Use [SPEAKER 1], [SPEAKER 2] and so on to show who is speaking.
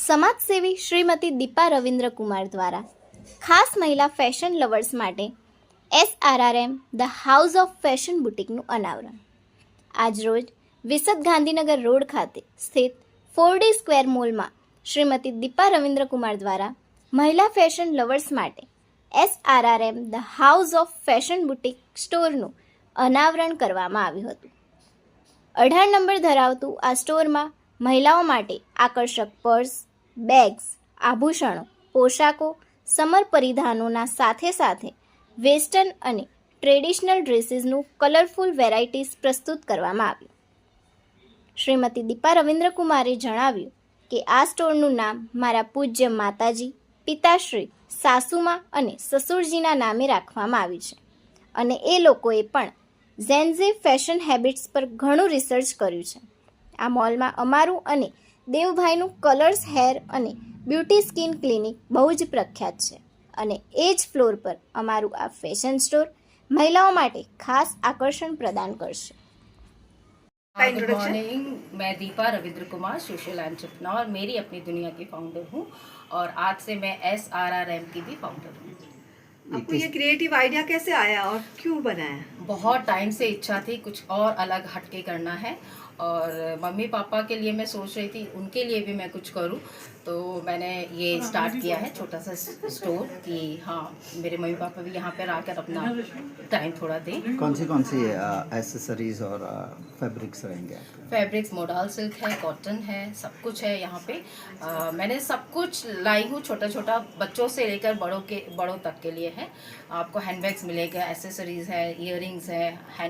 [SPEAKER 1] સમાજસેવી શ્રીમતી દીપા રવિન્દ્ર કુમાર દ્વારા ખાસ મહિલા ફેશન લવર્સ માટે SRRM the house of fashion બુટિકનું અનાવરણ આજરોજ વિસદ ગાંધીનગર રોડ ખાતે સ્થિત 4D સ્ક્વેર મોલમાં શ્રીમતી દીપા રવિન્દ્ર કુમાર દ્વારા મહિલા ફેશન લવર્સ માટે SRRM the house of fashion boutique સ્ટોરનું અનાવરણ કરવામાં આવ્યું હતું। 18 નંબર ધરાવતું આ સ્ટોરમાં મહિલાઓ માટે આકર્ષક પર્સ, બેગ્સ, આભૂષણો, પોશાકો, સમર પરિધાનોના સાથે સાથે વેસ્ટર્ન અને ટ્રેડિશનલ ડ્રેસીસનું કલરફુલ વેરાયટીઝ પ્રસ્તુત કરવામાં આવ્યું। શ્રીમતી દીપા રવિન્દ્ર કુમારે જણાવ્યું કે આ સ્ટોરનું નામ મારા પૂજ્ય માતાજી, પિતાશ્રી, સાસુમા અને સસુરજીના નામે રાખવામાં આવ્યું છે અને એ લોકોએ પણ ઝેન્ઝી ફેશન હેબિટ્સ પર ઘણું રિસર્ચ કર્યું છે। આ મોલમાં અમારું અને દેવભાઈનું કલર્સ હેર અને બ્યુટી સ્કિન ક્લિનિક બહુ જ પ્રખ્યાત છે અને એ જ ફ્લોર પર અમારું આ ફેશન સ્ટોર મહિલાઓ માટે ખાસ આકર્ષણ પ્રદાન કરશે।
[SPEAKER 2] गुड मॉर्निंग, मैं दीपा रविंद्र कुमार सोशल एंटरप्रेन्योर मेरी अपनी दुनिया की फाउंडर हूँ और आज से मैं SRRM की भी फाउंडर हूँ।
[SPEAKER 3] आपको ये क्रिएटिव आइडिया कैसे आया और क्यों बनाया?
[SPEAKER 2] बहुत टाइम से इच्छा थी कुछ और अलग हटके करना है और मम्मी पापा के लिए मैं सोच रही थी उनके लिए भी मैं कुछ करूं, तो मैंने ये स्टार्ट किया है छोटा सा स्टोर कि हाँ मेरे मम्मी पापा भी यहाँ पर आकर अपना टाइम थोड़ा दें।
[SPEAKER 4] कौन सी एसेसरीज और फैब्रिक्स रहेंगे आपके?
[SPEAKER 2] फैब्रिक्स मोडाल सिल्क है, कॉटन है, सब कुछ है यहाँ पे। मैंने सब कुछ लाई हूँ, छोटा छोटा बच्चों से लेकर बड़ों तक के लिए है। आपको हैंडबैग्स मिलेगा, एसेसरीज है, इयररिंग्स है, हैंड